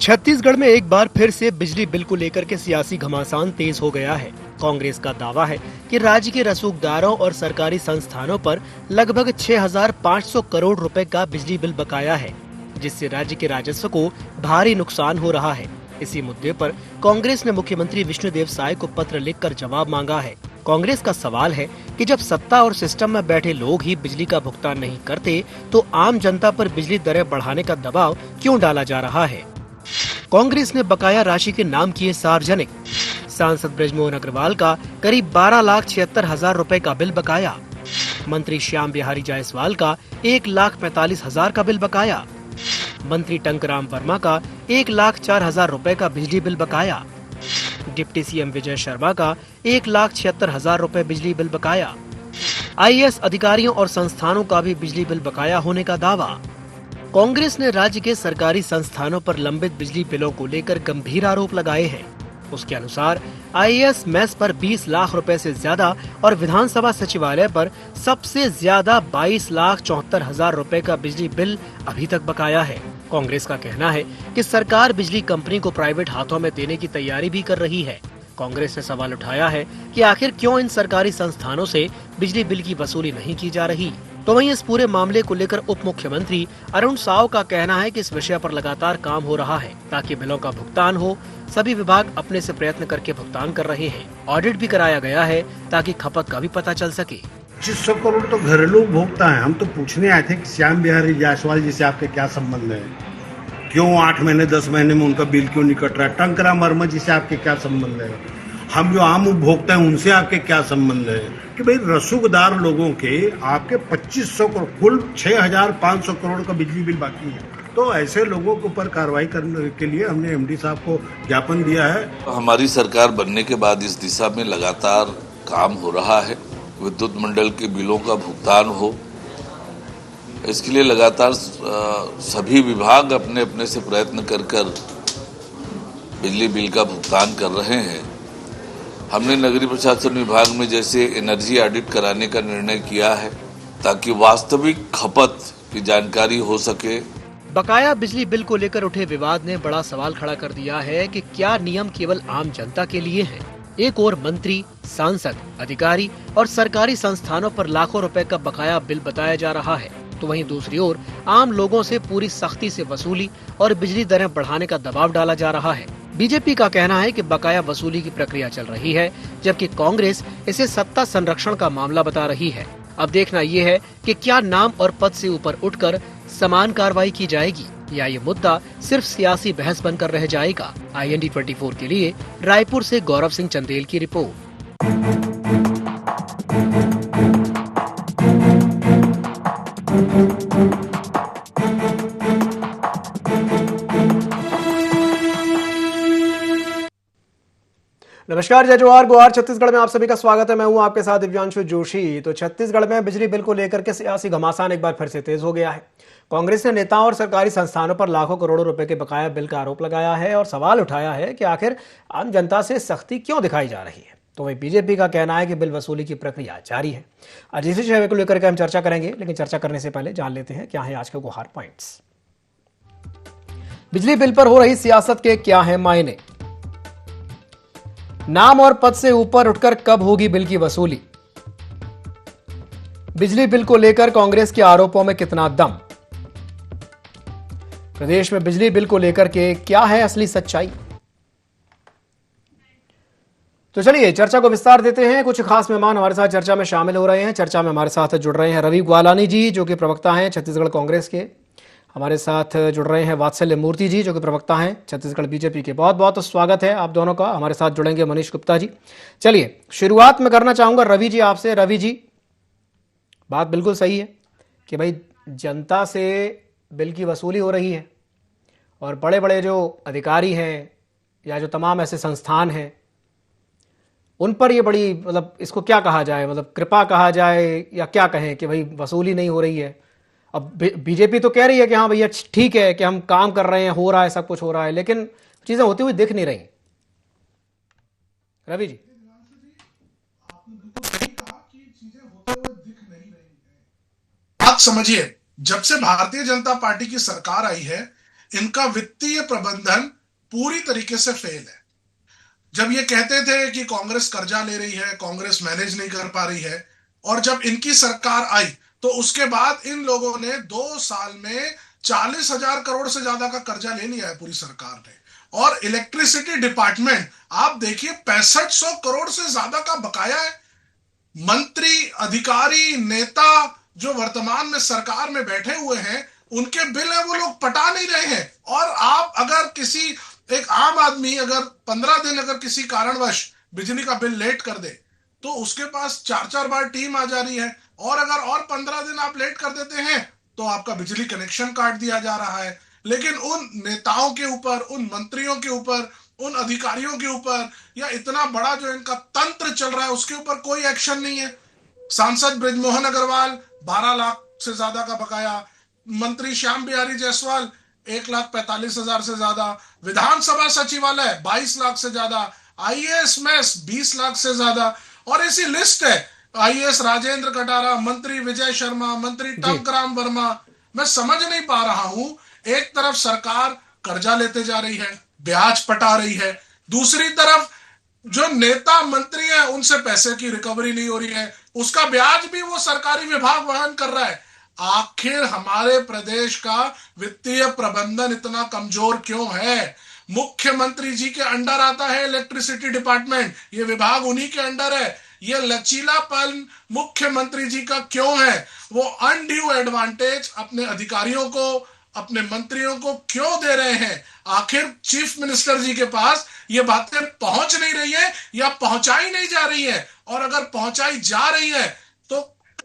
छत्तीसगढ़ में एक बार फिर से बिजली बिल को लेकर के सियासी घमासान तेज हो गया है। कांग्रेस का दावा है कि राज्य के रसूखदारों और सरकारी संस्थानों पर लगभग 6,500 करोड़ रुपए का बिजली बिल बकाया है, जिससे राज्य के राजस्व को भारी नुकसान हो रहा है। इसी मुद्दे पर कांग्रेस ने मुख्यमंत्री विष्णुदेव साय को पत्र लिखकर जवाब मांगा है। कांग्रेस का सवाल है कि जब सत्ता और सिस्टम में बैठे लोग ही बिजली का भुगतान नहीं करते, तो आम जनता पर बिजली दरें बढ़ाने का दबाव क्यों डाला जा रहा है। कांग्रेस ने बकाया राशि के नाम किए सार्वजनिक। सांसद बृजमोहन अग्रवाल का करीब 12,76,000 रुपए का बिल बकाया। मंत्री श्याम बिहारी जायसवाल का 1,45,000 का बिल बकाया। मंत्री टंकराम वर्मा का 1,04,000 रुपए का बिजली बिल बकाया। डिप्टी सीएम विजय शर्मा का 1,76,000 रुपए बिजली बिल बकाया। आईएएस अधिकारियों और संस्थानों का भी बिजली बिल बकाया होने का दावा। कांग्रेस ने राज्य के सरकारी संस्थानों पर लंबित बिजली बिलों को लेकर गंभीर आरोप लगाए हैं। उसके अनुसार आईएएस मेस पर 20 लाख रुपए से ज्यादा और विधानसभा सचिवालय पर सबसे ज्यादा 22,74,000 रुपए का बिजली बिल अभी तक बकाया है। कांग्रेस का कहना है कि सरकार बिजली कंपनी को प्राइवेट हाथों में देने की तैयारी भी कर रही है। कांग्रेस ने सवाल उठाया है कि आखिर क्यों इन सरकारी संस्थानों से बिजली बिल की वसूली नहीं की जा रही। तो वहीं इस पूरे मामले को लेकर उप मुख्यमंत्री अरुण साव का कहना है कि इस विषय पर लगातार काम हो रहा है ताकि बिलों का भुगतान हो। सभी विभाग अपने से प्रयत्न करके भुगतान कर रहे हैं। ऑडिट भी कराया गया है ताकि खपत का भी पता चल सके। 2500 करोड़ तो घरेलू उपभोक्ता है। हम तो पूछने आए थे कि श्याम बिहारी जायसवाल जी से आपके क्या संबंध है, क्यों 8 महीने 10 महीने में उनका बिल क्यों नहीं कट रहा है। टंकराम वर्मा जी से आपके क्या संबंध है, हम जो आम उपभोक्ता हैं उनसे आपके क्या संबंध है। कि भाई रसूखदार लोगों के आपके 2500 करोड़ कुल 6,500 करोड़ का बिजली बिल बाकी है, तो ऐसे लोगों के ऊपर कार्रवाई करने के लिए हमने एमडी साहब को ज्ञापन दिया है। हमारी सरकार बनने के बाद इस दिशा में लगातार काम हो रहा है। विद्युत मंडल के बिलों का भुगतान हो, इसके लिए लगातार सभी विभाग अपने अपने से प्रयत्न कर बिजली बिल का भुगतान कर रहे हैं। हमने नगरीय प्रशासन विभाग में जैसे एनर्जी ऑडिट कराने का निर्णय किया है ताकि वास्तविक खपत की जानकारी हो सके। बकाया बिजली बिल को लेकर उठे विवाद ने बड़ा सवाल खड़ा कर दिया है कि क्या नियम केवल आम जनता के लिए हैं। एक ओर मंत्री, सांसद, अधिकारी और सरकारी संस्थानों पर लाखों रुपए का बकाया बिल बताया जा रहा है, तो वहीं दूसरी ओर आम लोगों से पूरी सख्ती से वसूली और बिजली दरें बढ़ाने का दबाव डाला जा रहा है। बीजेपी का कहना है कि बकाया वसूली की प्रक्रिया चल रही है, जबकि कांग्रेस इसे सत्ता संरक्षण का मामला बता रही है। अब देखना ये है कि क्या नाम और पद से ऊपर उठकर समान कार्रवाई की जाएगी या ये मुद्दा सिर्फ सियासी बहस बनकर रह जाएगा। IND 24 के लिए रायपुर से गौरव सिंह चंदेल की रिपोर्ट। नमस्कार, जय जोहार, गोहार। छत्तीसगढ़ में आप सभी का स्वागत है। मैं हूं आपके साथ दिव्यांशु जोशी। तो छत्तीसगढ़ में बिजली बिल को लेकर के सियासी घमासान एक बार फिर से तेज हो गया है। कांग्रेस ने नेताओं और सरकारी संस्थानों पर लाखों करोड़ों रुपए के बकाया बिल का आरोप लगाया है और सवाल उठाया है कि आखिर आम जनता से सख्ती क्यों दिखाई जा रही है। तो वही बीजेपी का कहना है कि बिल वसूली की प्रक्रिया जारी है। आज इसी विषय को लेकर के हम चर्चा करेंगे, लेकिन चर्चा करने से पहले जान लेते हैं क्या है आज के गुहार पॉइंट्स। बिजली बिल पर हो रही सियासत के क्या है मायने, नाम और पद से ऊपर उठकर कब होगी बिल की वसूली, बिजली बिल को लेकर कांग्रेस के आरोपों में कितना दम, प्रदेश में बिजली बिल को लेकर के क्या है असली सच्चाई। तो चलिए चर्चा को विस्तार देते हैं। कुछ खास मेहमान हमारे साथ चर्चा में शामिल हो रहे हैं। चर्चा में हमारे साथ जुड़ रहे हैं रवि ग्वालानी जी, जो कि प्रवक्ता हैं छत्तीसगढ़ कांग्रेस के। हमारे साथ जुड़ रहे हैं वात्सल्य मूर्ति जी, जो कि प्रवक्ता हैं छत्तीसगढ़ बीजेपी के। बहुत बहुत स्वागत है आप दोनों का। हमारे साथ जुड़ेंगे मनीष गुप्ता जी। चलिए शुरुआत में करना चाहूंगा रवि जी आपसे। रवि जी, बात बिल्कुल सही है कि भाई जनता से बिल की वसूली हो रही है और बड़े बड़े जो अधिकारी हैं या जो तमाम ऐसे संस्थान हैं उन पर ये बड़ी, मतलब इसको क्या कहा जाए, मतलब कृपा कहा जाए या क्या कहें कि भाई वसूली नहीं हो रही है। अब बीजेपी तो कह रही है कि हाँ भैया ठीक है कि हम काम कर रहे हैं, हो रहा है, सब कुछ हो रहा है, लेकिन चीजें होती हुई दिख नहीं रही। रवि जी, आप समझिए, जब से भारतीय जनता पार्टी की सरकार आई है, इनका वित्तीय प्रबंधन पूरी तरीके से फेल है। जब ये कहते थे कि कांग्रेस कर्जा ले रही है, कांग्रेस मैनेज नहीं कर पा रही है, और जब इनकी सरकार आई तो उसके बाद इन लोगों ने 2 साल में 40,000 करोड़ से ज्यादा का कर्जा ले लिया है पूरी सरकार ने। और इलेक्ट्रिसिटी डिपार्टमेंट आप देखिए 6500 करोड़ से ज्यादा का बकाया है। मंत्री, अधिकारी, नेता जो वर्तमान में सरकार में बैठे हुए हैं, उनके बिल है वो लोग पटा नहीं रहे हैं। और आप अगर किसी एक आम आदमी अगर 15 दिन अगर किसी कारणवश बिजली का बिल लेट कर दे तो उसके पास 4-4 बार टीम आ जा रही है, और अगर और 15 दिन आप लेट कर देते हैं तो आपका बिजली कनेक्शन काट दिया जा रहा है। लेकिन उन नेताओं के ऊपर, उन मंत्रियों के ऊपर, उन अधिकारियों के ऊपर, या इतना बड़ा जो इनका तंत्र चल रहा है उसके ऊपर कोई एक्शन नहीं है। सांसद बृजमोहन अग्रवाल 12 लाख से ज्यादा का बकाया, मंत्री श्याम बिहारी जायसवाल 1,45,000 से ज्यादा, विधानसभा सचिवालय 22 लाख से ज्यादा, आईएएस मेस 20 लाख से ज्यादा, और ऐसी लिस्ट है। आईएएस राजेंद्र कटारा, मंत्री विजय शर्मा, मंत्री टंकराम वर्मा। मैं समझ नहीं पा रहा हूं, एक तरफ सरकार कर्जा लेते जा रही है, ब्याज पटा रही है, दूसरी तरफ जो नेता मंत्री है उनसे पैसे की रिकवरी नहीं हो रही है, उसका ब्याज भी वो सरकारी विभाग वहन कर रहा है। आखिर हमारे प्रदेश का वित्तीय प्रबंधन इतना कमजोर क्यों है? मुख्यमंत्री जी के अंडर आता है इलेक्ट्रिसिटी डिपार्टमेंट, ये विभाग उन्हीं के अंडर है। ये लचीलापन मुख्यमंत्री जी का क्यों है? वो अनड्यू एडवांटेज अपने अधिकारियों को, अपने मंत्रियों को क्यों दे रहे हैं? आखिर चीफ मिनिस्टर जी के पास ये बातें पहुंच नहीं रही है या पहुंचाई नहीं जा रही है? और अगर पहुंचाई जा रही है तो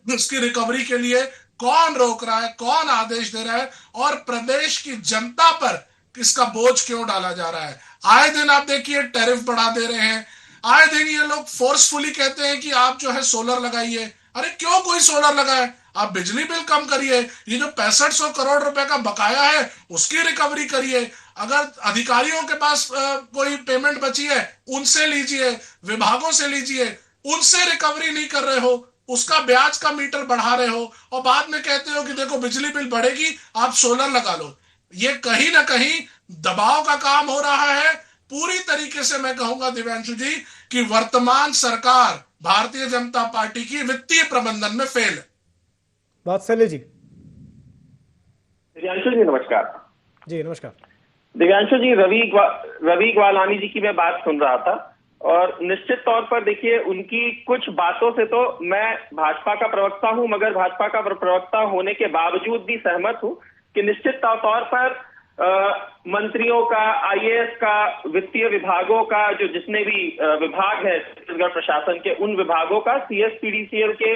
उसकी रिकवरी के लिए कौन रोक रहा है, कौन आदेश दे रहा है, और प्रदेश की जनता पर इसका बोझ क्यों डाला जा रहा है? आए दिन आप देखिए टैरिफ बढ़ा दे रहे हैं, आए दिन ये लोग फोर्सफुली कहते हैं कि आप जो है सोलर लगाइए। अरे क्यों कोई सोलर लगाए? आप बिजली बिल कम करिए, ये जो 6500 करोड़ रुपए का बकाया है उसकी रिकवरी करिए। अगर अधिकारियों के पास कोई पेमेंट बची है उनसे लीजिए, विभागों से लीजिए, उनसे रिकवरी नहीं कर रहे हो, उसका ब्याज का मीटर बढ़ा रहे हो, और बाद में कहते हो कि देखो बिजली बिल बढ़ेगी आप सोलर लगा लो। ये कहीं ना कहीं दबाव का काम हो रहा है। पूरी तरीके से मैं कहूंगा दिव्यांशु जी कि वर्तमान सरकार भारतीय जनता पार्टी की वित्तीय प्रबंधन में फेल है। वात्सल्य जी। दिव्यांशु जी नमस्कार। जी नमस्कार। दिव्यांशु जी, रवि ग्वालानी जी की मैं बात सुन रहा था, और निश्चित तौर पर देखिए उनकी कुछ बातों से तो मैं भाजपा का प्रवक्ता हूं, मगर भाजपा का प्रवक्ता होने के बावजूद भी सहमत हूं कि निश्चित तौर पर मंत्रियों का, आईएएस का, वित्तीय विभागों का, जो जितने भी विभाग है छत्तीसगढ़ प्रशासन के, उन विभागों का सीएसपीडीसीएल के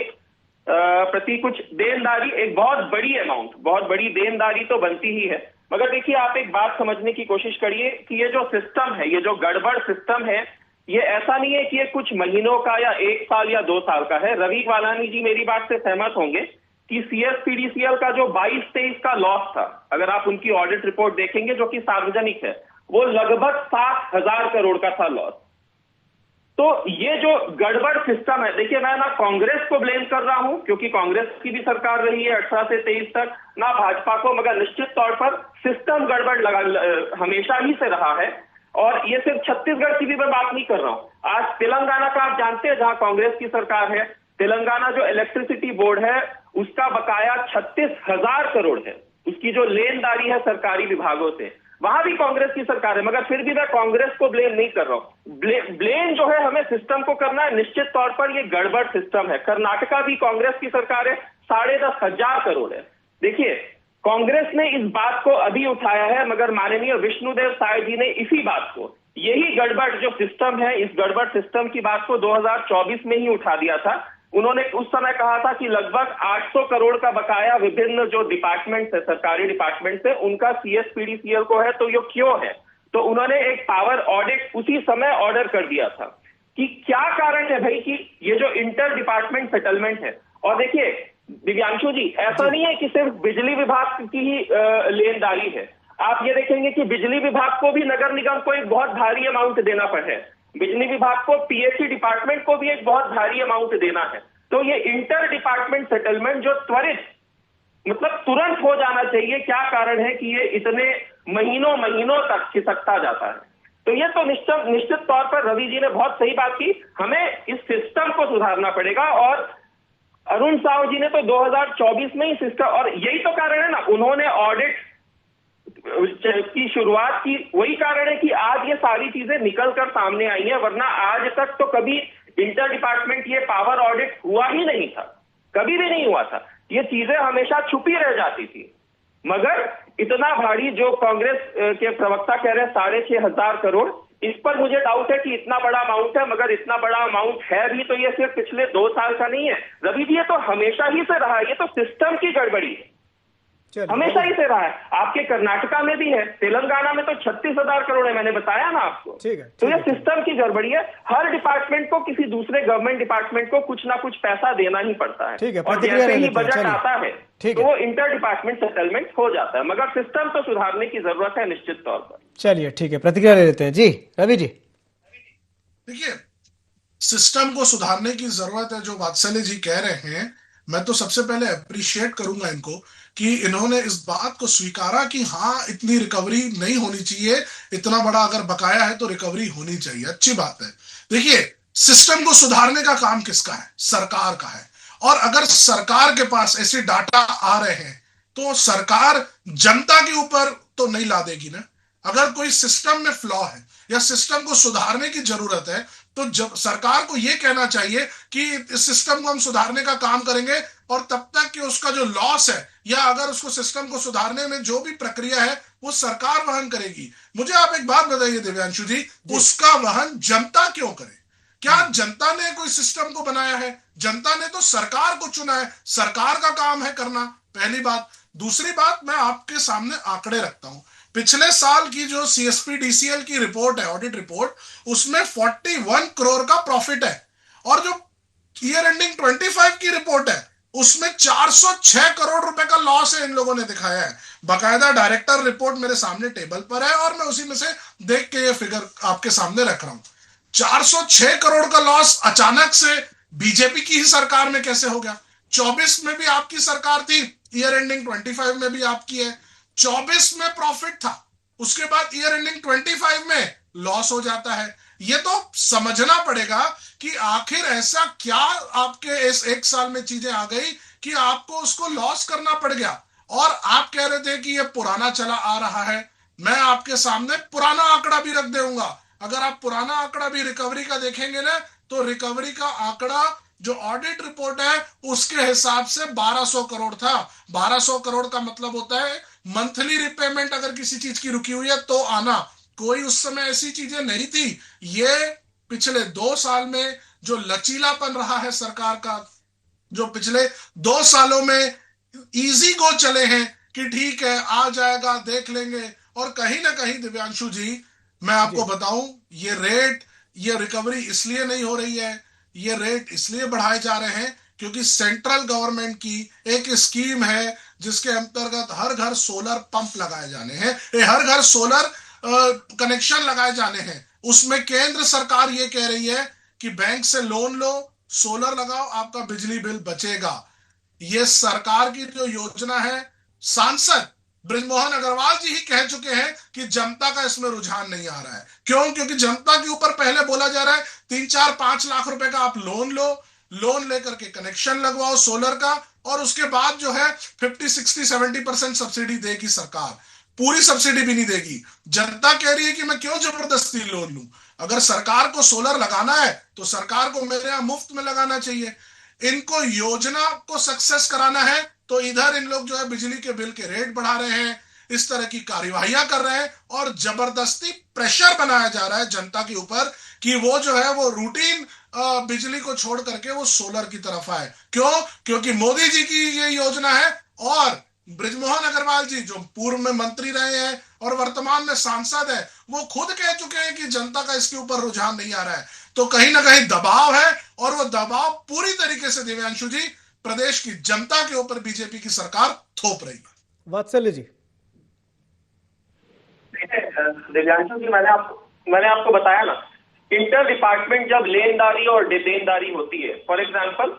प्रति कुछ देनदारी, एक बहुत बड़ी अमाउंट, बहुत बड़ी देनदारी तो बनती ही है। मगर देखिए आप एक बात समझने की कोशिश करिए कि ये जो सिस्टम है, ये जो गड़बड़ सिस्टम है, ये ऐसा नहीं है कि ये कुछ महीनों का या 1 साल या 2 साल का है। रवि ग्वालानी जी मेरी बात से सहमत होंगे कि सीएसपीडीसीएल का जो 22-23 का लॉस था, अगर आप उनकी ऑडिट रिपोर्ट देखेंगे जो कि सार्वजनिक है, वो लगभग 60,000 करोड़ का था लॉस। तो ये जो गड़बड़ सिस्टम है, देखिए मैं ना कांग्रेस को ब्लेम कर रहा हूं क्योंकि कांग्रेस की भी सरकार रही है 18 से 23 तक, ना भाजपा को, मगर निश्चित तौर पर सिस्टम गड़बड़ हमेशा ही से रहा है। और ये सिर्फ छत्तीसगढ़ की भी मैं बात नहीं कर रहा हूं, आज तेलंगाना का आप जानते हैं जहां कांग्रेस की सरकार है, तेलंगाना जो इलेक्ट्रिसिटी बोर्ड है उसका बकाया 36,000 करोड़ है, उसकी जो लेनदारी है सरकारी विभागों से, वहां भी कांग्रेस की सरकार है। मगर फिर भी मैं कांग्रेस को ब्लेम नहीं कर रहा हूं, ब्लेम जो है हमें सिस्टम को करना है। निश्चित तौर पर ये गड़बड़ सिस्टम है। कर्नाटका भी कांग्रेस की सरकार है, 10,500 करोड़ है। देखिए कांग्रेस ने इस बात को अभी उठाया है, मगर माननीय विष्णुदेव साय जी ने इसी बात को, यही गड़बड़ जो सिस्टम है, इस गड़बड़ सिस्टम की बात को 2024 में ही उठा दिया था। उन्होंने उस समय कहा था कि लगभग 800 करोड़ का बकाया विभिन्न जो डिपार्टमेंट है, सरकारी डिपार्टमेंट से, उनका सीएसपीडीसीएल को है, तो ये क्यों है? तो उन्होंने एक पावर ऑडिट उसी समय ऑर्डर कर दिया था कि क्या कारण है भाई कि ये जो इंटर डिपार्टमेंट सेटलमेंट है। और देखिए दिव्यांशु जी, ऐसा नहीं है कि सिर्फ बिजली विभाग की ही लेनदारी है। आप ये देखेंगे कि बिजली विभाग को भी नगर निगम को एक बहुत भारी अमाउंट देना पड़ा है, बिजली विभाग को, पीएचई डिपार्टमेंट को भी एक बहुत भारी अमाउंट देना है। तो ये इंटर डिपार्टमेंट सेटलमेंट जो त्वरित मतलब तुरंत हो जाना चाहिए। क्या कारण है कि ये इतने महीनों महीनों तक खिसकता जाता है? तो ये तो निश्चित तौर पर रवि जी ने बहुत सही बात की, हमें इस सिस्टम को सुधारना पड़ेगा। और अरुण साव जी ने तो 2024 में ही सिस्टम, और यही तो कारण है ना, उन्होंने ऑडिट की शुरुआत की, वही कारण है कि आज ये सारी चीजें निकल कर सामने आई हैं, वरना आज तक तो कभी इंटर डिपार्टमेंट ये पावर ऑडिट हुआ ही नहीं था, कभी भी नहीं हुआ था। ये चीजें हमेशा छुपी रह जाती थी। मगर इतना भारी जो कांग्रेस के प्रवक्ता कह रहे हैं 6,500 करोड़, इस पर मुझे डाउट है कि इतना बड़ा अमाउंट है। मगर इतना बड़ा अमाउंट है भी तो ये सिर्फ पिछले 2 साल का नहीं है रवि जी, ये तो हमेशा ही से रहा है। ये तो सिस्टम की गड़बड़ी है, हमेशा ही से रहा है। आपके कर्नाटका में भी है, तेलंगाना में तो 36,000 करोड़ है, मैंने बताया ना आपको। तो ये सिस्टम की गड़बड़ी है। हर डिपार्टमेंट को, किसी दूसरे गवर्नमेंट डिपार्टमेंट को कुछ ना कुछ पैसा देना ही पड़ता है, और जैसे ही बजट आता है तो वो इंटर डिपार्टमेंट सेटलमेंट हो जाता है। मगर सिस्टम तो सुधारने की जरूरत है निश्चित तौर पर। चलिए ठीक है, प्रतिक्रिया ले लेते हैं जी, रवि जी। देखिए, सिस्टम को सुधारने की जरूरत है, जो वात्सल्य जी कह रहे हैं, मैं तो सबसे पहले अप्रिशिएट करूंगा इनको कि इन्होंने इस बात को स्वीकारा कि हाँ, इतनी रिकवरी नहीं होनी चाहिए, इतना बड़ा अगर बकाया है तो रिकवरी होनी चाहिए, अच्छी बात है। देखिए, सिस्टम को सुधारने का काम किसका है? सरकार का है। और अगर सरकार के पास ऐसे डाटा आ रहे हैं तो सरकार जनता के ऊपर तो नहीं ला देगी ना। अगर कोई सिस्टम में फ्लॉ है या सिस्टम को सुधारने की जरूरत है तो जब सरकार को यह कहना चाहिए कि इस सिस्टम को हम सुधारने का काम करेंगे, और तब तक कि उसका जो लॉस है या अगर उसको सिस्टम को सुधारने में जो भी प्रक्रिया है वो सरकार वहन करेगी। मुझे आप एक बात बताइए दिव्यांशु जी, उसका वहन जनता क्यों करे? क्या जनता ने कोई सिस्टम को बनाया है? जनता ने तो सरकार को चुना है, सरकार का काम है करना, पहली बात। दूसरी बात, मैं आपके सामने आंकड़े रखता हूं। पिछले साल की जो सीएसपी डीसीएल की रिपोर्ट है, ऑडिट रिपोर्ट, उसमें 41 करोड़ का प्रॉफिट है। और जो ईयर एंडिंग 25 की रिपोर्ट है उसमें 406 करोड़ रुपए का लॉस है, इन लोगों ने दिखाया है। बाकायदा डायरेक्टर रिपोर्ट मेरे सामने टेबल पर है और मैं उसी में से देख के ये फिगर आपके सामने रख रहा हूं। 406 करोड़ का लॉस अचानक से बीजेपी की ही सरकार में कैसे हो गया? 24 में भी आपकी सरकार थी, ईयर एंडिंग 25 में भी आपकी है। 24 में प्रॉफिट था, उसके बाद ईयर एंडिंग 25 में लॉस हो जाता है। ये तो समझना पड़ेगा कि आखिर ऐसा क्या आपके इस एक साल में चीजें आ गई कि आपको उसको लॉस करना पड़ गया। और आप कह रहे थे कि ये पुराना चला आ रहा है, मैं आपके सामने पुराना आंकड़ा भी रख दूंगा। अगर आप पुराना आंकड़ा भी रिकवरी का देखेंगे ना, तो रिकवरी का आंकड़ा जो ऑडिट रिपोर्ट है उसके हिसाब से 1200 करोड़ था। 1200 करोड़ का मतलब होता है मंथली रिपेमेंट अगर किसी चीज की रुकी हुई है तो आना। कोई उस समय ऐसी चीजें नहीं थी। ये पिछले 2 साल में जो लचीलापन रहा है सरकार का, जो पिछले 2 सालों में इजी गो चले हैं कि ठीक है आ जाएगा देख लेंगे। और कहीं ना कहीं दिव्यांशु जी, मैं आपको बताऊं, ये रेट, ये रिकवरी इसलिए नहीं हो रही है, ये रेट इसलिए बढ़ाए जा रहे हैं क्योंकि सेंट्रल गवर्नमेंट की एक स्कीम है जिसके अंतर्गत हर घर सोलर पंप लगाए जाने हैं, हर घर सोलर कनेक्शन लगाए जाने हैं। उसमें केंद्र सरकार ये कह रही है कि बैंक से लोन लो, सोलर लगाओ, आपका बिजली बिल बचेगा। ये सरकार की जो योजना है, सांसद बृजमोहन अग्रवाल जी ही कह चुके हैं कि जनता का इसमें रुझान नहीं आ रहा है। क्यों? क्योंकि जनता के ऊपर पहले बोला जा रहा है 3-4-5 लाख रुपए का आप लोन लो, लोन लेकर के कनेक्शन लगवाओ सोलर का, और उसके बाद जो है 50-60-70% सब्सिडी देगी सरकार, पूरी सब्सिडी भी नहीं देगी। जनता कह रही है कि मैं क्यों जबरदस्ती लोन लूं? अगर सरकार को सोलर लगाना है तो सरकार को मेरे यहां मुफ्त में लगाना चाहिए। इनको योजना को सक्सेस कराना है तो इधर इन लोग जो है बिजली के बिल के रेट बढ़ा रहे हैं, इस तरह की कार्यवाहियां कर रहे हैं और जबरदस्ती प्रेशर बनाया जा रहा है जनता के ऊपर कि वो जो है वो रूटीन बिजली को छोड़ करके वो सोलर की तरफ आए। क्यों? क्योंकि मोदी जी की ये योजना है। और बृजमोहन अग्रवाल जी जो पूर्व में मंत्री रहे हैं और वर्तमान में सांसद है, वो खुद कह चुके हैं कि जनता का इसके ऊपर रुझान नहीं आ रहा है। तो कहीं ना कहीं दबाव है, और वो दबाव पूरी तरीके से दिव्यांशु जी प्रदेश की जनता के ऊपर बीजेपी की सरकार थोप रही है। वात्सल्य जी। दिव्यांशु जी, मैंने आपको बताया ना, इंटर डिपार्टमेंट जब लेनदारी और देनदारी होती है, फॉर एग्जांपल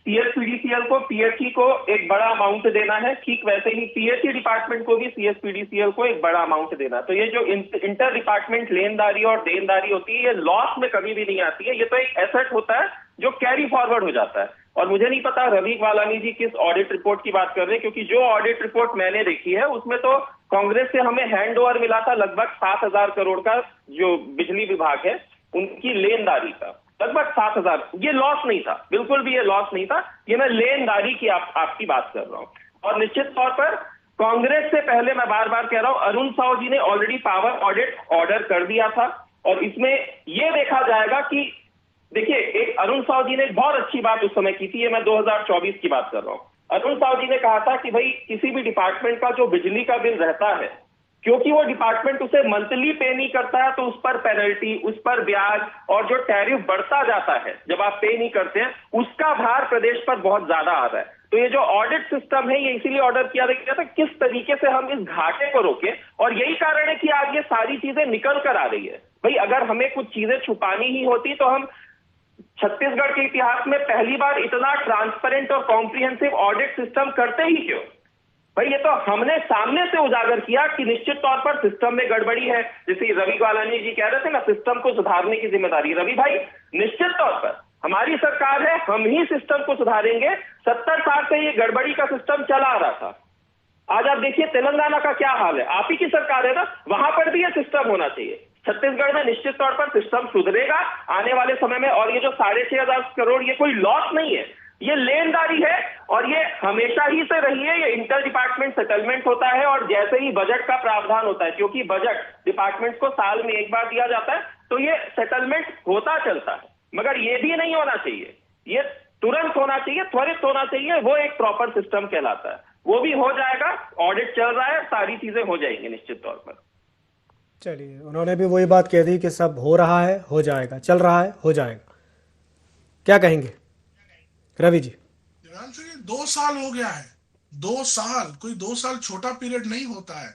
सीएसपीडीसीएल को, पीएचई को एक बड़ा अमाउंट देना है, ठीक वैसे ही पीएचई डिपार्टमेंट को भी सीएसपीडीसीएल को एक बड़ा अमाउंट देना है। तो ये जो इंटर डिपार्टमेंट लेनदारी और देनदारी होती है, ये लॉस में कभी भी नहीं आती है। ये तो एक एसेट होता है जो कैरी फॉरवर्ड हो जाता है। और मुझे नहीं पता रवि वालानी जी किस ऑडिट रिपोर्ट की बात कर रहे हैं, क्योंकि जो ऑडिट रिपोर्ट मैंने देखी है उसमें तो कांग्रेस से हमें हैंड ओवर मिला था लगभग 7,000 करोड़ का, जो बिजली विभाग है उनकी लेनदारी का, लगभग 7,000। ये लॉस नहीं था, बिल्कुल भी ये लॉस नहीं था। ये मैं लेनदारी की आपकी बात कर रहा हूं। और निश्चित तौर पर कांग्रेस से पहले मैं बार बार कह रहा हूं, अरुण साव जी ने ऑलरेडी पावर ऑडिट ऑर्डर कर दिया था। और इसमें यह देखा जाएगा कि देखिए, एक अरुण साव जी ने एक बहुत अच्छी बात उस समय की थी, ये मैं 2024 की बात कर रहा हूं। अरुण साव जी ने कहा था कि भाई किसी भी डिपार्टमेंट का जो बिजली का बिल रहता है, क्योंकि वो डिपार्टमेंट उसे मंथली पे नहीं करता है, तो उस पर पेनल्टी, उस पर ब्याज और जो टैरिफ बढ़ता जाता है जब आप पे नहीं करते हैं, उसका भार प्रदेश पर बहुत ज्यादा आ रहा है। तो ये जो ऑडिट सिस्टम है, ये इसीलिए ऑर्डर किया गया था किस तरीके से हम इस घाटे को रोके। और यही कारण है कि आज ये सारी चीजें निकल कर आ रही है। भाई अगर हमें कुछ चीजें छुपानी ही होती तो हम छत्तीसगढ़ के इतिहास में पहली बार इतना ट्रांसपेरेंट और कॉम्प्रिहेंसिव ऑडिट सिस्टम करते ही क्यों? भाई ये तो हमने सामने से उजागर किया कि निश्चित तौर पर सिस्टम में गड़बड़ी है। जैसे रवि वालानी जी कह रहे थे ना, सिस्टम को सुधारने की जिम्मेदारी। रवि भाई, निश्चित तौर पर हमारी सरकार है, हम ही सिस्टम को सुधारेंगे। 70 साल से ये गड़बड़ी का सिस्टम चला आ रहा था। आज आप देखिए तेलंगाना का क्या हाल है, आप ही की सरकार है ना, वहां पर भी ये सिस्टम होना चाहिए। छत्तीसगढ़ में निश्चित तौर पर सिस्टम सुधरेगा आने वाले समय में। और ये जो 6,500 करोड़, ये कोई लॉस नहीं है, ये लेनदारी है और ये हमेशा ही से रही है। ये इंटर डिपार्टमेंट सेटलमेंट होता है और जैसे ही बजट का प्रावधान होता है, क्योंकि बजट डिपार्टमेंट को साल में एक बार दिया जाता है, तो ये सेटलमेंट होता चलता है। मगर ये भी नहीं होना चाहिए, ये तुरंत होना चाहिए, त्वरित होना चाहिए। वो एक प्रॉपर सिस्टम कहलाता है। वो भी हो जाएगा, ऑडिट चल रहा है, सारी चीजें हो जाएंगी निश्चित तौर पर। चलिए, उन्होंने भी वही बात कह दी कि सब हो रहा है, हो जाएगा, चल रहा है, हो जाएगा। क्या कहेंगे रवि जी? दिव्यांशु जी, 2 साल हो गया है। 2 साल, कोई 2 साल छोटा पीरियड नहीं होता है।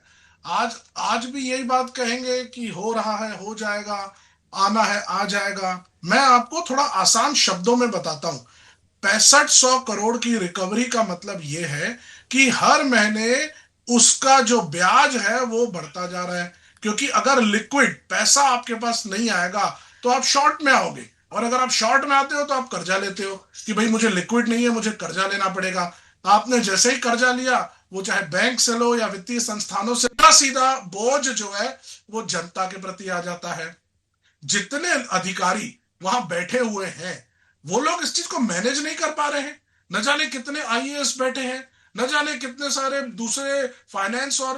आज भी यही बात कहेंगे कि हो रहा है, हो जाएगा, आना है, आ जाएगा। मैं आपको थोड़ा आसान शब्दों में बताता हूं। 6500 करोड़ की रिकवरी का मतलब यह है कि हर महीने उसका जो ब्याज है वो बढ़ता जा रहा है। क्योंकि अगर लिक्विड पैसा आपके पास नहीं आएगा तो आप शॉर्ट में आओगे, और अगर आप शॉर्ट में आते हो तो आप कर्जा लेते हो कि भाई मुझे लिक्विड नहीं है, मुझे कर्जा लेना पड़ेगा। आपने जैसे ही कर्जा लिया, वो चाहे बैंक से लो या वित्तीय संस्थानों से, सीधा बोझ जो है वो जनता के प्रति आ जाता है। जितने अधिकारी वहां बैठे हुए हैं, वो लोग इस चीज को मैनेज नहीं कर पा रहे हैं। न जाने कितने आईएएस बैठे हैं, न जाने कितने सारे दूसरे फाइनेंस और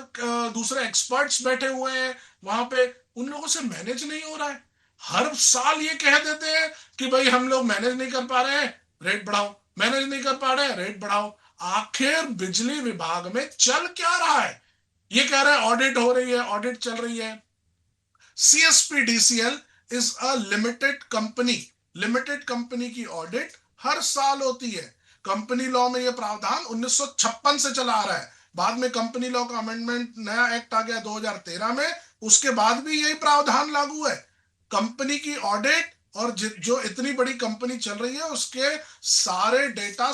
दूसरे एक्सपर्ट्स बैठे हुए हैं वहां पे, उन लोगों से मैनेज नहीं हो रहा है। हर साल ये कह देते हैं कि भाई हम लोग मैनेज नहीं कर पा रहे हैं, रेट बढ़ाओ, मैनेज नहीं कर पा रहे हैं, रेट बढ़ाओ। आखिर बिजली विभाग में चल क्या रहा है? ये कह रहे हैं ऑडिट हो रही है, ऑडिट चल रही है। CSPDCL is a limited company. Limited company की ऑडिट हर साल होती है। कंपनी लॉ में यह प्रावधान 1956 से चला आ रहा है। बाद में कंपनी लॉ का अमेंडमेंट, नया एक्ट आ गया 2013 में, उसके बाद भी यही प्रावधान लागू है। कंपनी की ऑडिट और जो इतनी बड़ी कंपनी चल रही है उसके सारे डेटा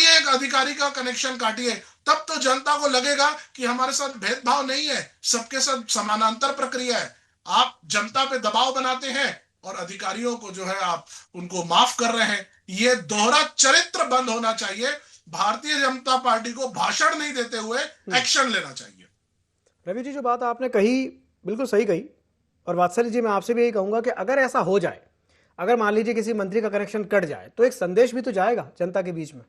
एक अधिकारी का कनेक्शन काटिए, तब तो जनता को लगेगा कि हमारे साथ भेदभाव नहीं है, सबके साथ समानांतर प्रक्रिया है। आप जनता पे दबाव बनाते हैं और अधिकारियों को जो है आप उनको माफ कर रहे हैं। ये दोहरा चरित्र बंद होना चाहिए। भारतीय जनता पार्टी को भाषण नहीं देते हुए एक्शन लेना चाहिए। रवि जी, जो बात आपने कही बिल्कुल सही कही। और वात्सल्य जी, मैं आपसे भी यही कहूंगा कि अगर ऐसा हो जाए, अगर मान लीजिए किसी मंत्री का कनेक्शन कट जाए, तो एक संदेश भी तो जाएगा जनता के बीच में।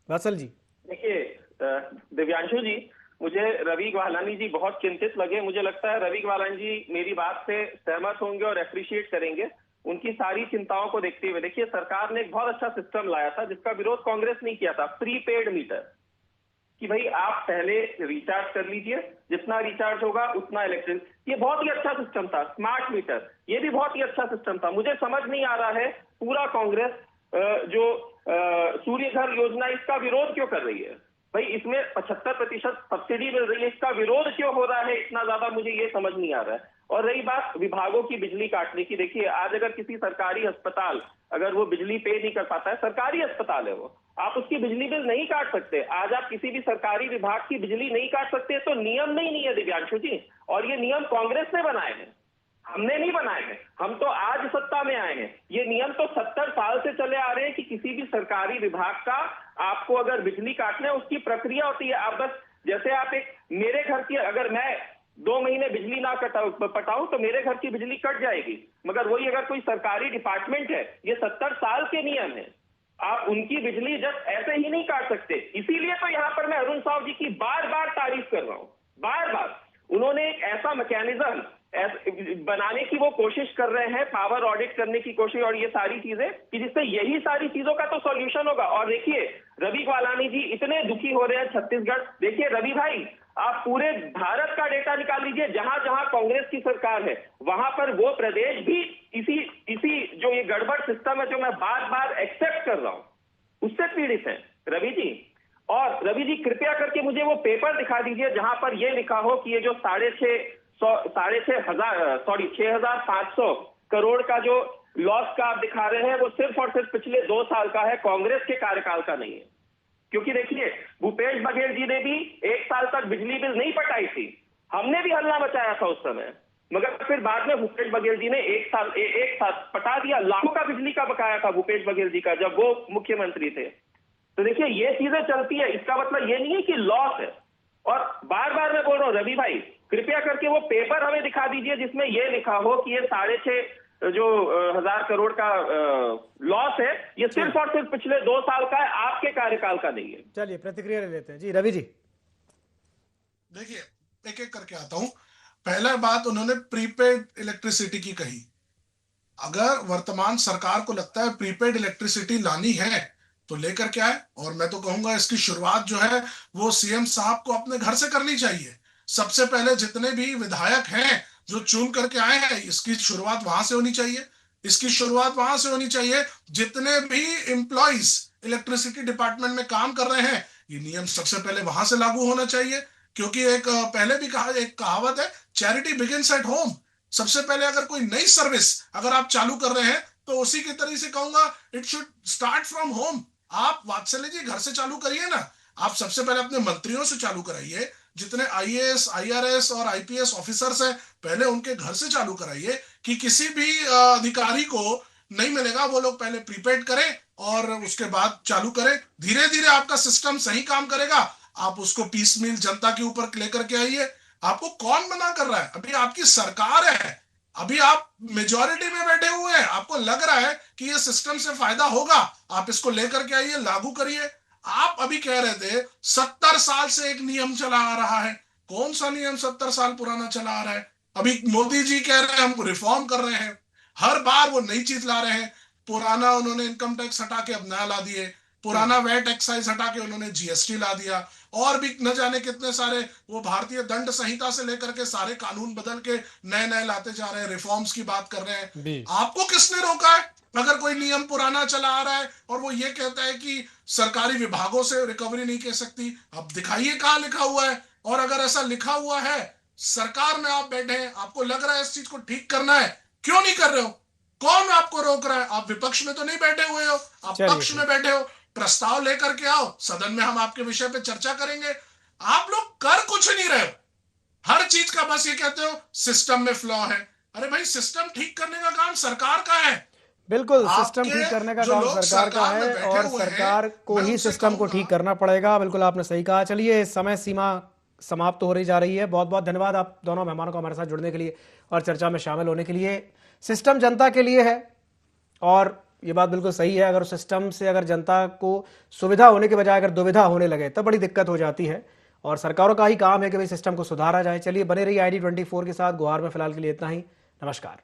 वात्सल्य जी, देखिए दिव्यांशु जी, मुझे रवि वालानी जी बहुत चिंतित लगे। मुझे लगता है रवि वालानी जी मेरी बात से सहमत होंगे और एप्रिशिएट करेंगे उनकी सारी चिंताओं को देखते हुए। देखिए, सरकार ने एक बहुत अच्छा सिस्टम लाया था जिसका विरोध कांग्रेस नहीं किया था, प्रीपेड मीटर, कि भाई आप पहले रिचार्ज कर लीजिए, जितना रिचार्ज होगा उतना इलेक्ट्रिक। ये बहुत ही अच्छा सिस्टम था। स्मार्ट मीटर, ये भी बहुत ही अच्छा सिस्टम था। मुझे समझ नहीं आ रहा है पूरा कांग्रेस जो सूर्य घर योजना, इसका विरोध क्यों कर रही है? भाई इसमें 75% सब्सिडी मिल रही है, इसका विरोध क्यों हो रहा है इतना ज्यादा? मुझे ये समझ नहीं आ रहा है। और रही बात विभागों की बिजली काटने की, देखिए आज अगर किसी सरकारी अस्पताल अगर वो बिजली पे नहीं कर पाता है, सरकारी अस्पताल है वो, आप उसकी बिजली बिल नहीं काट सकते। आज आप किसी भी सरकारी विभाग की बिजली नहीं काट सकते तो नियम नहीं है दिव्यांशु जी, और ये नियम कांग्रेस ने बनाए हैं, हमने नहीं बनाए हैं। हम तो आज सत्ता में आए हैं। ये नियम तो 70 साल से चले आ रहे हैं कि किसी भी सरकारी विभाग का आपको अगर बिजली काटना है उसकी प्रक्रिया होती है। आप बस जैसे आप एक मेरे घर की अगर मैं 2 महीने बिजली ना पटाऊं तो मेरे घर की बिजली कट जाएगी, मगर वही अगर कोई सरकारी डिपार्टमेंट है, ये 70 साल के नियम है, आप उनकी बिजली जस्ट ऐसे ही नहीं काट सकते। इसीलिए तो यहां पर मैं अरुण साव जी की बार बार तारीफ कर रहा हूं, बार बार। उन्होंने एक ऐसा मैकेनिज्म बनाने की वो कोशिश कर रहे हैं, पावर ऑडिट करने की कोशिश, और ये सारी चीजें कि जिससे यही सारी चीजों का तो सॉल्यूशन होगा। और देखिए रवि ग्वालानी जी इतने दुखी हो रहे हैं छत्तीसगढ़, देखिए रवि भाई आप पूरे भारत का डेटा निकाल लीजिए, जहां जहां कांग्रेस की सरकार है वहां पर वो प्रदेश भी इसी जो ये गड़बड़ सिस्टम है जो मैं बार बार एक्सेप्ट कर रहा हूं उससे पीड़ित है रवि जी। और रवि जी कृपया करके मुझे वो पेपर दिखा दीजिए जहां पर ये लिखा हो कि ये जो 6,500 करोड़ का जो लॉस का आप दिखा रहे हैं वो सिर्फ और सिर्फ पिछले 2 साल का है, कांग्रेस के कार्यकाल का नहीं है। क्योंकि देखिए भूपेश बघेल जी ने भी 1 साल तक बिजली बिल नहीं पटाई थी, हमने भी हल्ला मचाया था उस समय, मगर फिर बाद में भूपेश बघेल जी ने एक साल पटा दिया। लाखों का बिजली का बकाया था भूपेश बघेल जी का जब वो मुख्यमंत्री थे। तो देखिए ये चीजें चलती है, इसका मतलब ये नहीं है कि लॉस है। और बार बार मैं बोल रहा हूं रवि भाई कृपया करके वो पेपर हमें दिखा दीजिए जिसमें ये लिखा हो कि ये 6,500 करोड़ का लॉस है, ये सिर्फ और सिर्फ पिछले 2 साल का है, आपके कार्यकाल का नहीं है। चलिए प्रतिक्रिया ले लेते हैं जी रवि जी। देखिए एक एक करके आता हूं। पहला बात उन्होंने प्रीपेड इलेक्ट्रिसिटी की कही। अगर वर्तमान सरकार को लगता है प्रीपेड इलेक्ट्रिसिटी लानी है तो लेकर के आए, और मैं तो कहूंगा इसकी शुरुआत जो है वो सीएम साहब को अपने घर से करनी चाहिए। सबसे पहले जितने भी विधायक हैं जो चुन करके आए हैं इसकी शुरुआत वहां से होनी चाहिए, इसकी शुरुआत वहां से होनी चाहिए। जितने भी एम्प्लॉइज इलेक्ट्रिसिटी डिपार्टमेंट में काम कर रहे हैं ये नियम सबसे पहले वहां से लागू होना चाहिए, क्योंकि एक पहले भी कहा एक कहावत है चैरिटी बिगिंस एट होम। सबसे पहले अगर कोई नई सर्विस अगर आप चालू कर रहे हैं तो उसी की तरह से कहूंगा it should start from home. आप वात्सल्य जी घर से चालू करिए ना, आप सबसे पहले अपने मंत्रियों से चालू कराइए, जितने आईएएस आईआरएस और आईपीएस ऑफिसर्स हैं पहले उनके घर से चालू कराइए कि किसी भी अधिकारी को नहीं मिलेगा, वो लोग पहले प्रीपेड करें और उसके बाद चालू करें। धीरे धीरे आपका सिस्टम सही काम करेगा, आप उसको पीसमील जनता के ऊपर लेकर के आइए। आपको कौन मना कर रहा है? अभी आपकी सरकार है, अभी आप मेजॉरिटी में बैठे हुए हैं, आपको लग रहा है कि ये सिस्टम से फायदा होगा, आप इसको लेकर के आइए, लागू करिए। आप अभी कह रहे थे 70 साल से एक नियम चला आ रहा है, कौन सा नियम 70 साल पुराना चला आ रहा है? अभी मोदी जी कह रहे हैं हम रिफॉर्म कर रहे हैं, हर बार वो नई चीज ला रहे हैं। पुराना उन्होंने इनकम टैक्स हटा के अब नया ला दिए, पुराना वैट एक्साइज हटा के उन्होंने जीएसटी ला दिया, और भी न जाने कितने सारे वो भारतीय दंड संहिता से लेकर के सारे कानून बदल के नए नए लाते जा रहे हैं, रिफॉर्म्स की बात कर रहे हैं। आपको किसने रोका है? अगर कोई नियम पुराना चला आ रहा है और वो ये कहता है कि सरकारी विभागों से रिकवरी नहीं कह सकती, अब दिखाइए कहां लिखा हुआ है। और अगर ऐसा लिखा हुआ है, सरकार में आप बैठे हैं, आपको लग रहा है इस चीज को ठीक करना है, क्यों नहीं कर रहे हो? कौन आपको रोक रहा है? आप विपक्ष में तो नहीं बैठे हुए हो, आप पक्ष में बैठे हो। प्रस्ताव लेकर के आओ, सदन में हम आपके विषय पे चर्चा करेंगे। आप लोग कर कुछ नहीं रहे हो, हर चीज का बस ये कहते हो सिस्टम में फ्लॉ है। अरे भाई सिस्टम ठीक करने का काम सरकार का है। बिल्कुल सिस्टम ठीक करने का काम सरकार का है और सरकार को ही सिस्टम को ठीक करना पड़ेगा। बिल्कुल आपने सही कहा। चलिए समय सीमा समाप्त हो रही जा रही है। बहुत बहुत धन्यवाद आप दोनों मेहमानों को हमारे साथ जुड़ने के लिए और चर्चा में शामिल होने के लिए। सिस्टम जनता के लिए है और ये बात बिल्कुल सही है। अगर सिस्टम से अगर जनता को सुविधा होने के बजाय अगर दुविधा होने लगे तब बड़ी दिक्कत हो जाती है और सरकारों का ही काम है कि भाई सिस्टम को सुधारा जाए। चलिए बने रहिए ID24 के साथ। गुहार में फिलहाल के लिए इतना ही। नमस्कार।